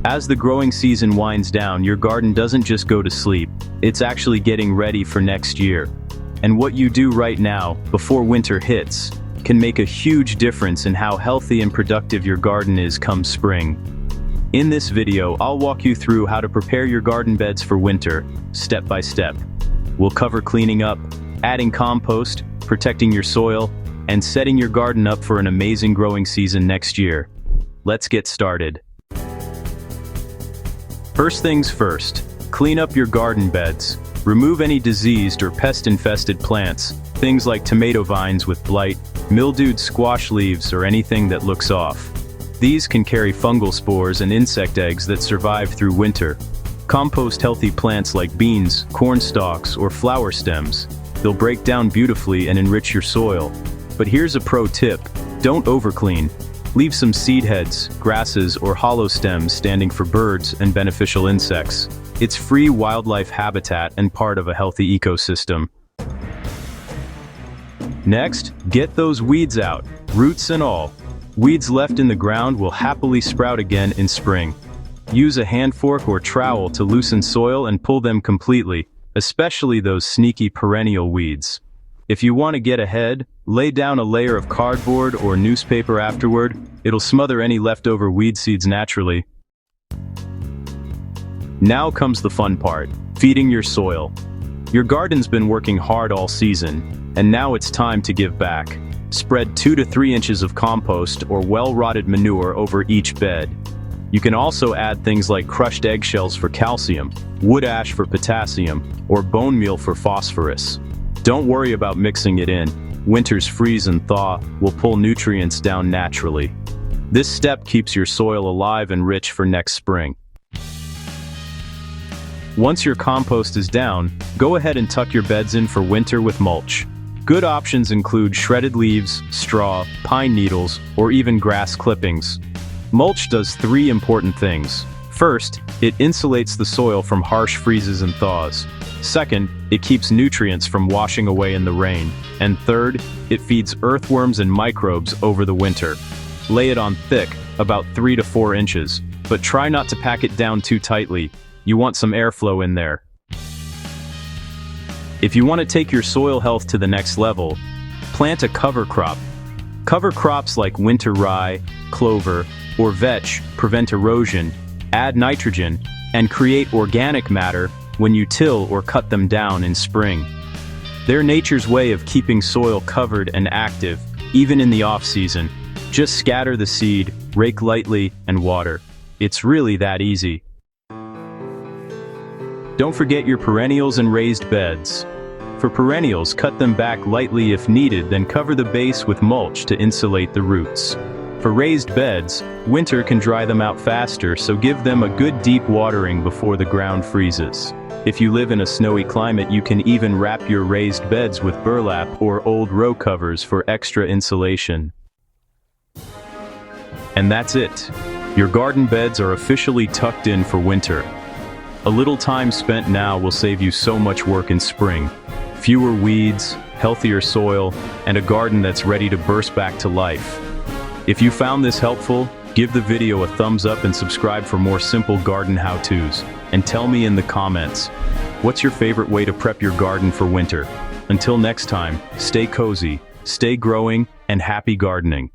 As the growing season winds down, your garden doesn't just go to sleep, it's actually getting ready for next year. And what you do right now, before winter hits, can make a huge difference in how healthy and productive your garden is come spring. In this video, I'll walk you through how to prepare your garden beds for winter, step by step. We'll cover cleaning up, adding compost, protecting your soil, and setting your garden up for an amazing growing season next year. Let's get started. First things first, clean up your garden beds. Remove any diseased or pest-infested plants, things like tomato vines with blight, mildewed squash leaves, or anything that looks off. These can carry fungal spores and insect eggs that survive through winter. Compost healthy plants like beans, corn stalks, or flower stems. They'll break down beautifully and enrich your soil. But here's a pro tip: don't overclean. Leave some seed heads, grasses, or hollow stems standing for birds and beneficial insects. It's free wildlife habitat and part of a healthy ecosystem. Next, get those weeds out, roots and all. Weeds left in the ground will happily sprout again in spring. Use a hand fork or trowel to loosen soil and pull them completely, especially those sneaky perennial weeds. If you want to get ahead, lay down a layer of cardboard or newspaper afterward. It'll smother any leftover weed seeds naturally. Now comes the fun part, feeding your soil. Your garden's been working hard all season, and now it's time to give back. Spread 2 to 3 inches of compost or well-rotted manure over each bed. You can also add things like crushed eggshells for calcium, wood ash for potassium, or bone meal for phosphorus. Don't worry about mixing it in. Winter's freeze and thaw will pull nutrients down naturally. This step keeps your soil alive and rich for next spring. Once your compost is down, go ahead and tuck your beds in for winter with mulch. Good options include shredded leaves, straw, pine needles, or even grass clippings. Mulch does 3 important things. First, it insulates the soil from harsh freezes and thaws. Second, it keeps nutrients from washing away in the rain. And third, it feeds earthworms and microbes over the winter. Lay it on thick, about 3 to 4 inches, but try not to pack it down too tightly. You want some airflow in there. If you want to take your soil health to the next level, plant a cover crop. Cover crops like winter rye, clover, or vetch prevent erosion, add nitrogen, and create organic matter when you till or cut them down in spring. They're nature's way of keeping soil covered and active, even in the off-season. Just scatter the seed, rake lightly, and water. It's really that easy. Don't forget your perennials and raised beds. For perennials, cut them back lightly if needed, then cover the base with mulch to insulate the roots. For raised beds, winter can dry them out faster, so give them a good deep watering before the ground freezes. If you live in a snowy climate, you can even wrap your raised beds with burlap or old row covers for extra insulation. And that's it. Your garden beds are officially tucked in for winter. A little time spent now will save you so much work in spring. Fewer weeds, healthier soil, and a garden that's ready to burst back to life. If you found this helpful, give the video a thumbs up and subscribe for more simple garden how-tos. And tell me in the comments, what's your favorite way to prep your garden for winter? Until next time, stay cozy, stay growing, and happy gardening.